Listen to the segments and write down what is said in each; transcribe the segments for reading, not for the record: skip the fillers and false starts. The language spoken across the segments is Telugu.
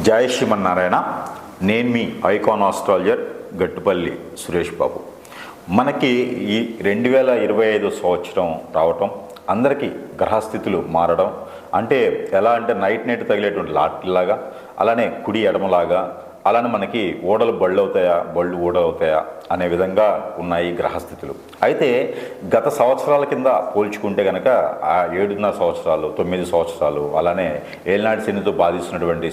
జై శ్రీమన్నారాయణ. నేను మీ ఐకాన్ ఆస్ట్రాలజర్ గట్టుపల్లి సురేష్ బాబు. మనకి ఈ 2025 సంవత్సరం రావటం, అందరికీ గ్రహస్థితులు మారడం అంటే ఎలా అంటే నైట్ తగిలేటువంటి లాట్లాగా, అలానే కుడి ఎడమలాగా, అలానే మనకి ఓడలు బళ్ళు అవుతాయా, బళ్ళు ఓడవుతాయా అనే విధంగా ఉన్నాయి గ్రహస్థితులు. అయితే గత సంవత్సరాల కింద పోల్చుకుంటే కనుక ఆ 7.5 సంవత్సరాలు, 9 సంవత్సరాలు, అలానే ఏలినాటి శనితో బాధిస్తున్నటువంటి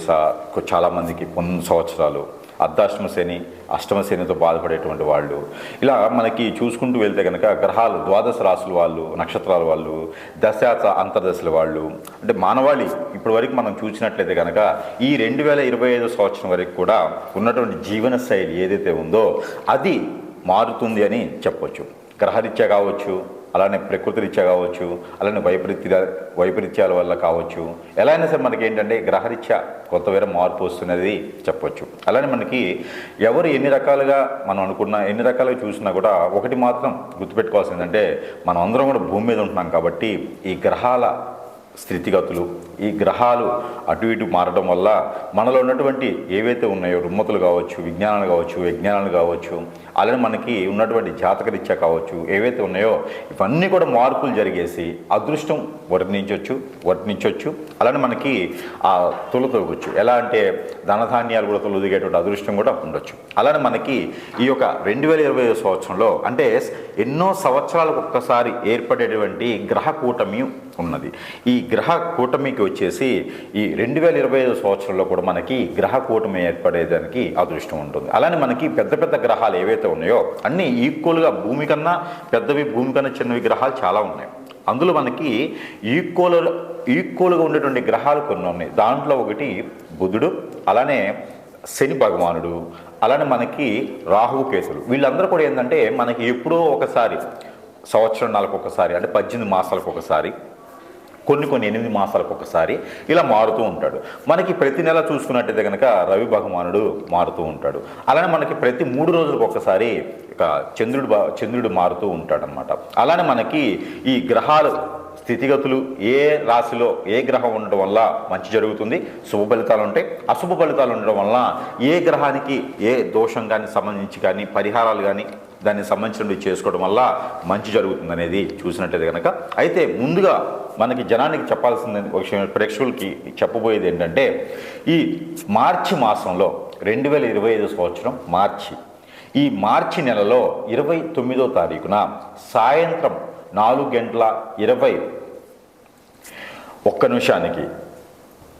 చాలామందికి 9 సంవత్సరాలు, అర్ధాష్టమ శని, అష్టమ శనితో బాధపడేటువంటి వాళ్ళు, ఇలా మనకి చూసుకుంటూ వెళ్తే కనుక గ్రహాలు ద్వాదశ రాశుల వాళ్ళు, నక్షత్రాల వాళ్ళు, దశాత అంతర్దశల వాళ్ళు, అంటే మానవాళి ఇప్పటి వరకు మనం చూసినట్లయితే కనుక ఈ 2025 సంవత్సరం వరకు కూడా ఉన్నటువంటి జీవన శైలి ఏదైతే ఉందో అది మారుతుంది అని చెప్పొచ్చు. గ్రహరీత్యా కావచ్చు, అలానే ప్రకృతి రీత్యా కావచ్చు, అలానే వైపరీత్యాల వల్ల కావచ్చు, ఎలా అయినా సరే మనకి ఏంటంటే గ్రహరీత్యా కొంత వేరే మార్పు వస్తున్నది చెప్పొచ్చు. అలానే మనకి ఎవరు ఎన్ని రకాలుగా మనం అనుకున్నా, ఎన్ని రకాలుగా చూసినా కూడా ఒకటి మాత్రం గుర్తుపెట్టుకోవాల్సిందంటే మనం అందరం కూడా భూమి మీద ఉంటున్నాం కాబట్టి ఈ గ్రహాల స్థితిగతులు, ఈ గ్రహాలు అటు ఇటు మారడం వల్ల మనలో ఉన్నటువంటి ఏవైతే ఉన్నాయో రుమ్మతులు కావచ్చు, విజ్ఞానాలు కావచ్చు, విజ్ఞానాలు కావచ్చు, అలానే మనకి ఉన్నటువంటి జాతకరీత్యా కావచ్చు, ఏవైతే ఉన్నాయో ఇవన్నీ కూడా మార్పులు జరిగేసి అదృష్టం వర్ణించవచ్చు. అలానే మనకి ఆ తొలగొచ్చు. ఎలా అంటే ధనధాన్యాలు కూడా తొలగిగేటువంటి అదృష్టం కూడా ఉండొచ్చు. అలానే మనకి ఈ యొక్క 2025 సంవత్సరంలో అంటే ఎన్నో సంవత్సరాలకు ఒక్కసారి ఏర్పడేటువంటి గ్రహ కూటమి ఉన్నది. ఈ గ్రహ కూటమికి వచ్చేసి ఈ 2025 సంవత్సరంలో కూడా మనకి గ్రహ కూటమి ఏర్పడేదానికి అదృష్టం ఉంటుంది. అలానే మనకి పెద్ద పెద్ద గ్రహాలు ఏవైతే ఉన్నాయో అన్నీ ఈక్వల్గా భూమి కన్నా పెద్దవి, భూమి కన్నా చిన్నవి గ్రహాలు చాలా ఉన్నాయి. అందులో మనకి ఈక్వల్గా ఉండేటువంటి గ్రహాలు కొన్ని ఉన్నాయి. దాంట్లో ఒకటి బుధుడు, అలానే శని భగవానుడు, అలానే మనకి రాహువు కేతులు. వీళ్ళందరూ కూడా ఏంటంటే మనకి ఎప్పుడో ఒకసారి సంవత్సరాలకు ఒకసారి, అంటే 18 మాసాలకు ఒకసారి, కొన్ని 8 మాసాలకు ఒకసారి ఇలా మారుతూ ఉంటాడు. మనకి ప్రతి నెల చూసుకున్నట్టయితే కనుక రవి భగవానుడు మారుతూ ఉంటాడు. అలానే మనకి ప్రతి 3 రోజులకు ఒకసారి చంద్రుడు మారుతూ ఉంటాడనమాట. అలానే మనకి ఈ గ్రహాలు స్థితిగతులు ఏ రాశిలో ఏ గ్రహం ఉండడం వల్ల మంచి జరుగుతుంది, శుభ ఫలితాలు ఉంటాయి, అశుభ ఫలితాలు ఉండడం వల్ల ఏ గ్రహానికి ఏ దోషం కానీ సంబంధించి కానీ పరిహారాలు కానీ దానికి సంబంధించినవి చేసుకోవడం వల్ల మంచి జరుగుతుంది అనేది చూసినట్టయితే కనుక. అయితే ముందుగా మనకి జనానికి చెప్పాల్సిన విషయం, ప్రేక్షకులకి చెప్పబోయేది ఏంటంటే ఈ మార్చి మాసంలో 2025 సంవత్సరం ఈ మార్చి నెలలో 29వ తారీఖున సాయంత్రం 4:21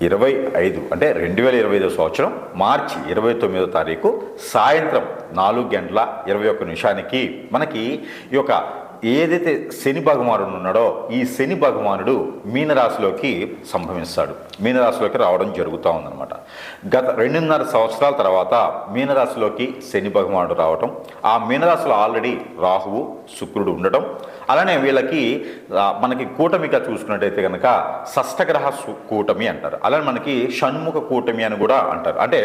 25 అంటే 2025 సంవత్సరం మార్చి 29వ తారీఖు సాయంత్రం 4:21 మనకి ఈ యొక్క ఏదైతే శని భగవానుడు ఉన్నాడో ఈ శని భగవానుడు మీనరాశిలోకి సంభవిస్తాడు, మీనరాశిలోకి రావడం జరుగుతూ ఉందన్నమాట. గత 2.5 సంవత్సరాల తర్వాత మీనరాశిలోకి శని భగవానుడు రావటం, ఆ మీనరాశిలో ఆల్రెడీ రాహువు శుక్రుడు ఉండటం, అలానే వీళ్ళకి మనకి కూటమిగా చూసుకున్నట్టయితే కనుక షష్టగ్రహ కూటమి అంటారు. అలానే మనకి షణ్ముఖ కూటమి అని కూడా అంటారు. అంటే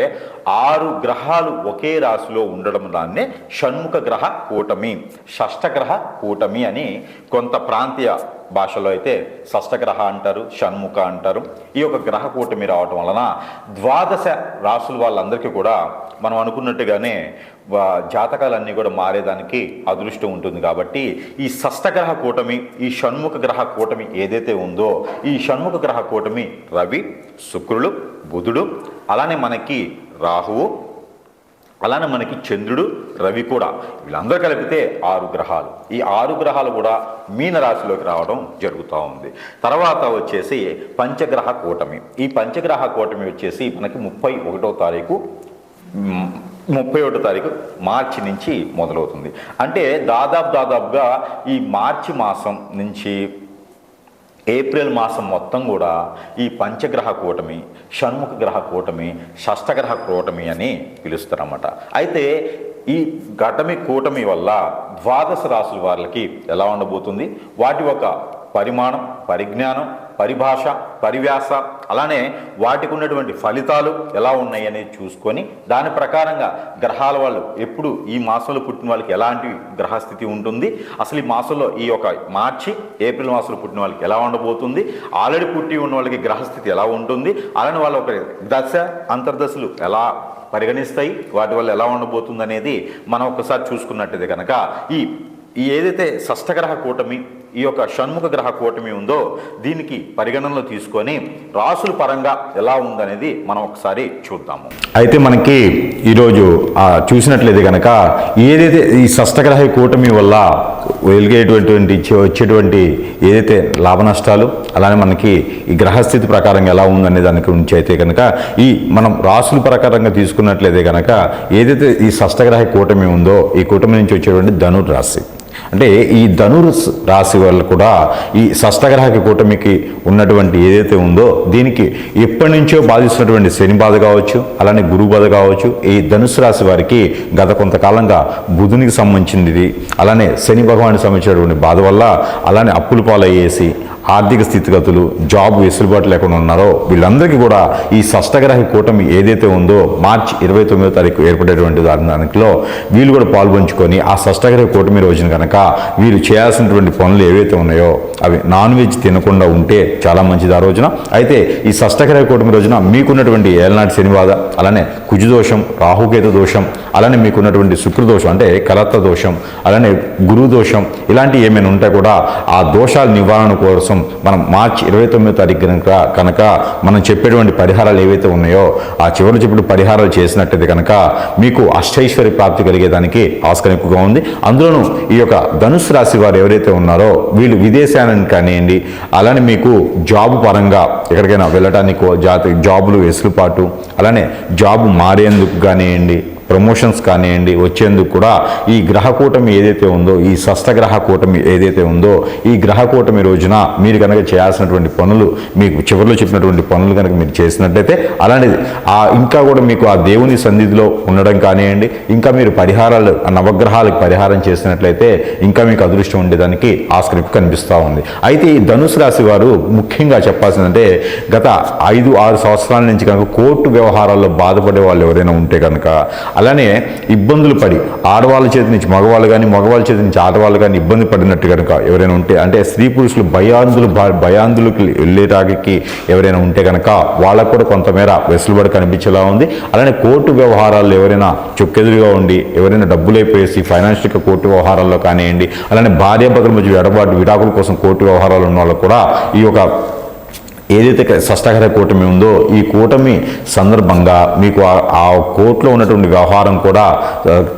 6 గ్రహాలు ఒకే రాశిలో ఉండడం దాన్నే షణ్ముఖ గ్రహ కూటమి, షష్టగ్రహ కూటమి అని కొంత ప్రాంతీయ భాషలో అయితే షష్టగ్రహ అంటారు, షణ్ముఖ అంటారు. ఈ యొక్క గ్రహ కూటమి రావటం వలన ద్వాదశ రాశుల వాళ్ళందరికీ కూడా మనం అనుకున్నట్టుగానే జాతకాలన్నీ కూడా మారేదానికి అదృష్టం ఉంటుంది. కాబట్టి ఈ షష్టగ్రహ కూటమి, ఈ షణ్ముఖ గ్రహ కూటమి ఏదైతే ఉందో ఈ షణ్ముఖ గ్రహ కూటమి రవి, శుక్రుడు, బుధుడు, అలానే మనకి రాహువు, అలానే మనకి చంద్రుడు, రవి కూడా, వీళ్ళందరూ కలిపితే 6 గ్రహాలు. ఈ 6 గ్రహాలు కూడా మీనరాశిలోకి రావడం జరుగుతూ ఉంది. తర్వాత వచ్చేసి పంచగ్రహ కూటమి. ఈ పంచగ్రహ కూటమి వచ్చేసి మనకి 31వ తారీఖు మార్చి నుంచి మొదలవుతుంది. అంటే దాదాపుగా ఈ మార్చి మాసం నుంచి ఏప్రిల్ మాసం మొత్తం కూడా ఈ పంచగ్రహ కూటమి, షణ్ముఖ గ్రహ కూటమి, షష్టగ్రహ కూటమి అని పిలుస్తారన్నమాట. అయితే ఈ కూటమి వల్ల ద్వాదశ రాశుల వాళ్ళకి ఎలా ఉండబోతుంది, వాటి ఒక పరిమాణం, పరిజ్ఞానం, పరిభాష, పరివ్యాస, అలానే వాటికి ఉన్నటువంటి ఫలితాలు ఎలా ఉన్నాయి అనేది చూసుకొని దాని ప్రకారంగా గ్రహాల వాళ్ళు ఎప్పుడు ఈ మాసంలో పుట్టిన వాళ్ళకి ఎలాంటి గ్రహస్థితి ఉంటుంది, అసలు ఈ మాసంలో ఈ యొక్క మార్చి ఏప్రిల్ మాసంలో పుట్టిన వాళ్ళకి ఎలా ఉండబోతుంది, ఆల్రెడీ పుట్టి ఉన్న వాళ్ళకి గ్రహస్థితి ఎలా ఉంటుంది, అలానే వాళ్ళ ఒక దశ అంతర్దశలు ఎలా పరిగణిస్తాయి, వాటి వల్ల ఎలా ఉండబోతుంది అనేది మనం ఒకసారి చూసుకున్నట్టయితే కనుక ఈ ఏదైతే షష్టగ్రహ కూటమి, ఈ యొక్క షణ్ముఖ గ్రహ కూటమి ఉందో దీనికి పరిగణనలో తీసుకొని రాసుల పరంగా ఎలా ఉందనేది మనం ఒకసారి చూద్దాము. అయితే మనకి ఈరోజు చూసినట్లయితే కనుక ఏదైతే ఈ షష్టగ్రహ కూటమి వల్ల వచ్చేటువంటి ఏదైతే లాభ నష్టాలు, అలానే మనకి ఈ గ్రహస్థితి ప్రకారంగా ఎలా ఉందనే దాని గురించి అయితే కనుక మనం రాసుల ప్రకారంగా తీసుకున్నట్లయితే కనుక ఏదైతే ఈ షష్టగ్రహ కూటమి ఉందో ఈ కూటమి నుంచి వచ్చేటువంటి ధనుర్రాశి, అంటే ఈ ధనుర్సు రాశి వల్ల కూడా ఈ షష్టగ్రహ కూటమికి ఉన్నటువంటి ఏదైతే ఉందో దీనికి ఎప్పటి నుంచో బాధిస్తున్నటువంటి శని బాధ కావచ్చు, అలానే గురువు బాధ కావచ్చు. ఈ ధనుసు రాశి వారికి గత కొంతకాలంగా బుధునికి సంబంధించింది, అలానే శని భగవానికి సంబంధించినటువంటి బాధ వల్ల, అలానే అప్పులు పాలయ్యేసి ఆర్థిక స్థితిగతులు, జాబ్ వెసులుబాటు లేకుండా ఉన్నారో వీళ్ళందరికీ కూడా ఈ షష్టగ్రహ కూటమి ఏదైతే ఉందో మార్చి 29వ తారీఖు ఏర్పడేటువంటి దానిలో వీళ్ళు కూడా పాల్పంచుకొని ఆ షష్టగ్రహ కూటమి రోజున కనుక వీరు చేయాల్సినటువంటి పనులు ఏవైతే ఉన్నాయో అవి నాన్ వెజ్ తినకుండా ఉంటే చాలా మంచిది ఆ రోజున. అయితే ఈ షష్టగ్రహ కూటమి రోజున మీకున్నటువంటి ఏలనాటి శని బాధ, అలానే కుజుదోషం, రాహుకేతు దోషం, అలానే మీకున్నటువంటి శుక్రదోషం అంటే కలత్త దోషం, అలానే గురు దోషం, ఇలాంటివి ఏమైనా ఉంటే కూడా ఆ దోషాల నివారణ కోసం మనం మార్చి 29వ తారీఖు కనుక మనం చెప్పేటువంటి పరిహారాలు ఏవైతే ఉన్నాయో ఆ చెప్పిన పరిహారాలు చేసినట్టయితే కనుక మీకు అష్టైశ్వర్య ప్రాప్తి కలిగేదానికి ఆస్కారం ఎక్కువగా ఉంది. అందులోనూ ఈ యొక్క ధనుసు రాశి వారు ఎవరైతే ఉన్నారో వీళ్ళు విదేశానికి కానివ్వండి, అలానే మీకు జాబు పరంగా ఎక్కడికైనా వెళ్ళటానికి జాబులు వెసులుబాటు, అలానే జాబు మారేందుకు కానివ్వండి, ప్రమోషన్స్ కానివ్వండి వచ్చేందుకు కూడా ఈ గ్రహ కూటమి ఏదైతే ఉందో, ఈ షష్టగ్రహ కూటమి ఏదైతే ఉందో ఈ గ్రహ కూటమి రోజున మీరు కనుక చేయాల్సినటువంటి పనులు, మీకు చివరిలో చెప్పినటువంటి పనులు కనుక మీరు చేసినట్టయితే, అలాంటిది ఇంకా కూడా మీకు ఆ దేవుని సన్నిధిలో ఉండడం కానివ్వండి, ఇంకా మీరు పరిహారాలు నవగ్రహాలకు పరిహారం చేసినట్లయితే ఇంకా మీకు అదృష్టం ఉండేదానికి ఆస్కారం కనిపిస్తూ ఉంది. అయితే ఈ ధనుసు రాశి వారు ముఖ్యంగా చెప్పాల్సిందంటే గత 5-6 సంవత్సరాల నుంచి కనుక కోర్టు వ్యవహారాల్లో బాధపడే వాళ్ళు ఎవరైనా ఉంటే కనుక, అలానే ఇబ్బందులు పడి ఆడవాళ్ళ చేతి నుంచి మగవాళ్ళు కానీ, మగవాళ్ళ చేతి నుంచి ఆడవాళ్ళు కానీ ఇబ్బంది పడినట్టు కనుక ఎవరైనా ఉంటే, అంటే స్త్రీ పురుషులు భయాందులకు వెళ్ళేటానికి ఎవరైనా ఉంటే కనుక వాళ్ళకు కూడా కొంతమేర వెసులుబాటు కనిపించేలా ఉంది. అలానే కోర్టు వ్యవహారాల్లో ఎవరైనా చొక్కెదురుగా ఉండి ఎవరైనా డబ్బులు అయిపోయేసి ఫైనాన్షియల్గా కోర్టు వ్యవహారాల్లో కానివ్వండి, అలానే భార్యాభర్తల మధ్య విడాకుల కోసం కోర్టు వ్యవహారాలు ఉన్న వాళ్ళు కూడా ఈ యొక్క ఏదైతే షష్టగ్రహ కూటమి ఉందో ఈ కూటమి సందర్భంగా మీకు ఆ కోర్టులో ఉన్నటువంటి వ్యవహారం కూడా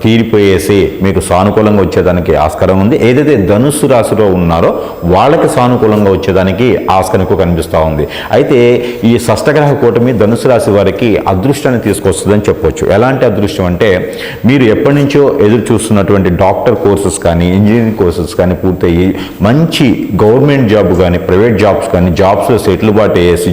తీరిపోయేసి మీకు సానుకూలంగా వచ్చేదానికి ఆస్కారం ఉంది. ఏదైతే ధనుస్సు రాశిలో ఉన్నారో వాళ్ళకి సానుకూలంగా వచ్చేదానికి ఆస్కారం ఎక్కువ కనిపిస్తూ ఉంది. అయితే ఈ షష్టగ్రహ కూటమి ధనుస్సు రాశి వారికి అదృష్టాన్ని తీసుకొస్తుందని చెప్పవచ్చు. ఎలాంటి అదృష్టం అంటే మీరు ఎప్పటి నుంచో ఎదురు చూస్తున్నటువంటి డాక్టర్ కోర్సెస్ కానీ, ఇంజనీరింగ్ కోర్సెస్ కానీ పూర్తయ్యి మంచి గవర్నమెంట్ జాబ్ కానీ, ప్రైవేట్ జాబ్స్ కానీ, జాబ్స్లో సెటిల్బాటు వేసి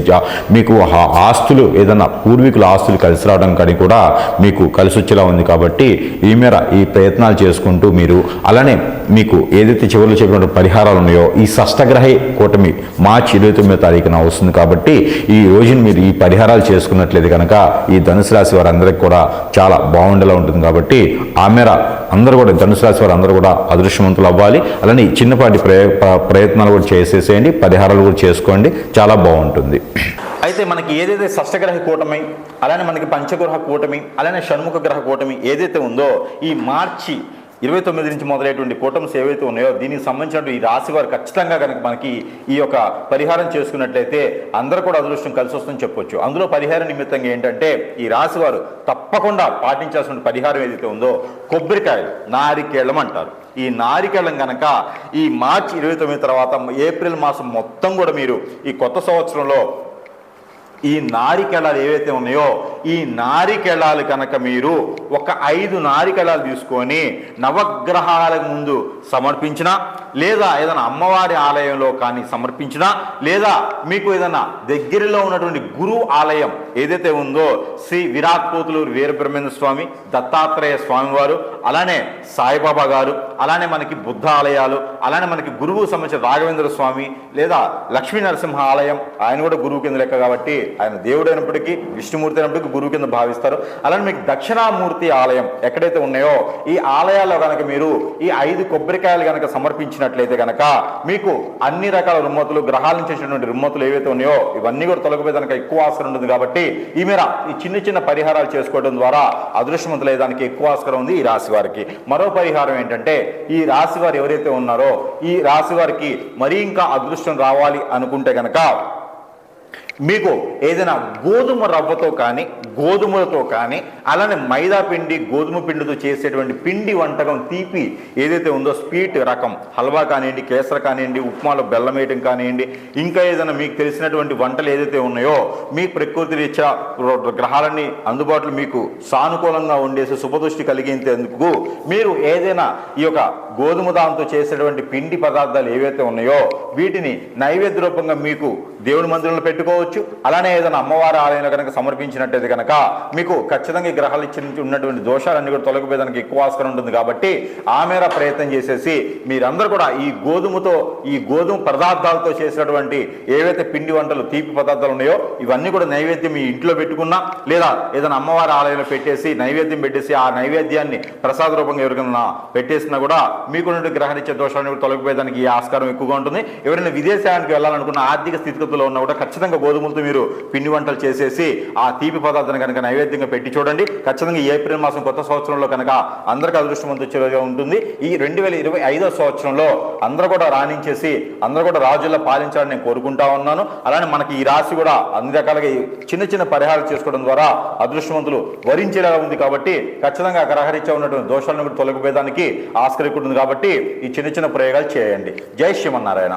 మీకు ఆస్తులు ఏదన్నా పూర్వీకుల ఆస్తులు కలిసి రావడం కానీ కూడా మీకు కలిసి వచ్చేలా ఉంది. కాబట్టి ఈ మేర ఈ ప్రయత్నాలు చేసుకుంటూ మీరు, అలానే మీకు ఏదైతే చివరిలో చెప్పిన పరిహారాలు ఉన్నాయో ఈ షష్టగ్రహ కూటమి మార్చి 29వ తారీఖున వస్తుంది. కాబట్టి ఈ రోజున మీరు ఈ పరిహారాలు చేసుకున్నట్లయితే కనుక ఈ ధనుసు రాశి వారందరికీ కూడా చాలా బాగుండేలా ఉంటుంది. కాబట్టి ఆ మేర అందరూ కూడా ధనుసు రాశి వారు అందరూ కూడా అదృష్టవంతులు అవ్వాలి. అలానే చిన్నపాటి ప్రయత్నాలు కూడా చేసేసేయండి, పరిహారాలు కూడా చేసుకోండి, చాలా బాగుంటుంది. అయితే మనకి ఏదైతే షష్టగ్రహ కూటమి, అలానే మనకి పంచగ్రహ కూటమి, అలానే షణ్ముఖ గ్రహ కూటమి ఏదైతే ఉందో ఈ మార్చి 29 నుంచి మొదలైనటువంటి కూటమిస్ ఏవైతే ఉన్నాయో దీనికి సంబంధించిన ఈ రాశి వారు ఖచ్చితంగా కనుక మనకి ఈ యొక్క పరిహారం చేసుకున్నట్లయితే అందరూ కూడా అదృష్టం కలిసి వస్తుందని చెప్పొచ్చు. అందులో పరిహార నిమిత్తంగా ఏంటంటే ఈ రాశి వారు తప్పకుండా పాటించాల్సిన పరిహారం ఏదైతే ఉందో కొబ్బరికాయలు, నారికేళం అంటారు. ఈ నారికేళం కనుక ఈ మార్చి 29 తర్వాత ఏప్రిల్ మాసం మొత్తం కూడా మీరు ఈ కొత్త సంవత్సరంలో ఈ నారికేళాలు ఏవైతే ఉన్నాయో ఈ నారికెళాలు కనుక మీరు ఒక 5 నారికెళాలు తీసుకొని నవగ్రహాల ముందు సమర్పించినా, లేదా ఏదైనా అమ్మవారి ఆలయంలో కానీ సమర్పించినా, లేదా మీకు ఏదైనా దగ్గరలో ఉన్నటువంటి గురువు ఆలయం ఏదైతే ఉందో శ్రీ విరాట్ పోతులూరు వీరబ్రహ్మేంద్ర స్వామి, దత్తాత్రేయ స్వామి వారు, అలానే సాయిబాబా గారు, అలానే మనకి బుద్ధ ఆలయాలు, అలానే మనకి గురువు సంబంధించిన రాఘవేంద్ర స్వామి లేదా లక్ష్మీ నరసింహ ఆలయం, ఆయన కూడా గురువు కింద లెక్క కాబట్టి ఆయన దేవుడు అయినప్పటికీ విష్ణుమూర్తి అయినప్పటికీ గురువు కింద భావిస్తారు. అలానే మీకు దక్షిణామూర్తి ఆలయం ఎక్కడైతే ఉన్నాయో ఈ ఆలయాల్లో కనుక మీరు ఈ 5 కొబ్బరికాయలు కనుక సమర్పించినట్లయితే కనుక మీకు అన్ని రకాల రుమ్మతులు, గ్రహాల నుంచి వచ్చినటువంటి రుమ్మతులు ఏవైతే ఉన్నాయో ఇవన్నీ కూడా తొలగిపోయి కనుక ఎక్కువ ఆస్కారం ఉంటుంది. కాబట్టి ఈ మేర ఈ చిన్న పరిహారాలు చేసుకోవడం ద్వారా అదృష్టవంతులయ్యేదానికి ఎక్కువ ఆస్కారం ఉంది ఈ రాశి వారికి. మరో పరిహారం ఏంటంటే, ఈ రాశి వారు ఎవరైతే ఉన్నారో ఈ రాశి వారికి మరీ ఇంకా అదృష్టం రావాలి అనుకుంటే కనుక మీకు ఏదైనా గోధుమ రవ్వతో కానీ గోధుమలతో కానీ అలానే మైదా పిండి గోధుమ పిండితో చేసేటువంటి పిండి వంటకం తీపి ఏదైతే ఉందో స్వీట్ రకం హల్వా కానివ్వండి, కేసర కానివ్వండి, ఉప్మాలో బెల్లం వేయడం కానివ్వండి, ఇంకా ఏదైనా మీకు తెలిసినటువంటి వంటలు ఏదైతే ఉన్నాయో మీ ప్రకృతి రీత్యా గ్రహాలన్నీ అందుబాటులో మీకు సానుకూలంగా ఉండేసి శుభదృష్టి కలిగేందుకు మీరు ఏదైనా ఈ యొక్క గోధుమ దాంతో చేసేటువంటి పిండి పదార్థాలు ఏవైతే ఉన్నాయో వీటిని నైవేద్య రూపంగా మీకు దేవుని మందిరంలో పెట్టుకోవచ్చు. అలానే ఏదైనా అమ్మవారి ఆలయంలో కనుక సమర్పించినట్టయితే కనుక మీకు ఖచ్చితంగా ఈ గ్రహాలు ఇచ్చి ఉన్నటువంటి దోషాలన్నీ కూడా తొలగిపోయేదానికి ఎక్కువ ఆస్కారం ఉంటుంది. కాబట్టి ఆ మేర ప్రయత్నం చేసేసి మీరందరూ కూడా ఈ గోధుమ పదార్థాలతో చేసినటువంటి ఏవైతే పిండి వంటలు తీపి పదార్థాలు ఉన్నాయో ఇవన్నీ కూడా నైవేద్యం మీ ఇంట్లో పెట్టుకున్నా, లేదా ఏదైనా అమ్మవారి ఆలయంలో పెట్టేసి నైవేద్యం పెట్టేసి ఆ నైవేద్యాన్ని ప్రసాద రూపంగా ఎవరికైనా పెట్టేసినా కూడా మీకున్నటువంటి గ్రహరీత్యా దోషాలను కూడా తొలగిపోయేదానికి ఈ ఆస్కారం ఎక్కువగా ఉంటుంది. ఎవరైనా విదేశానికి వెళ్ళాలనుకున్న ఆర్థిక స్థితిగతుల్లో ఉన్నా కూడా ఖచ్చితంగా గోధుమలతో మీరు పిండి వంటలు చేసేసి ఆ తీపి పదార్థాన్ని కనుక నైవేద్యంగా పెట్టి చూడండి. ఖచ్చితంగా ఈ ఏప్రిల్ మాసం కొత్త సంవత్సరంలో కనుక అందరికీ అదృష్టవంతులుగా ఉంటుంది. ఈ 2025వ సంవత్సరంలో అందరూ కూడా రాణించేసి అందరూ కూడా రాజుల్లో పాలించాలని నేను కోరుకుంటా ఉన్నాను. అలానే మనకి ఈ రాశి కూడా అన్ని రకాలుగా చిన్న పరిహారాలు చేసుకోవడం ద్వారా అదృష్టవంతులు వరించేలా ఉంది. కాబట్టి ఖచ్చితంగా గ్రహరీత్యా ఉన్నటువంటి దోషాలను కూడా తొలగిపోయేదానికి ఆస్కారం ఉంటుంది. కాబట్టి ఈ చిన్న ప్రయోగాలు చేయండి. జై శ్రీమన్నారాయణ.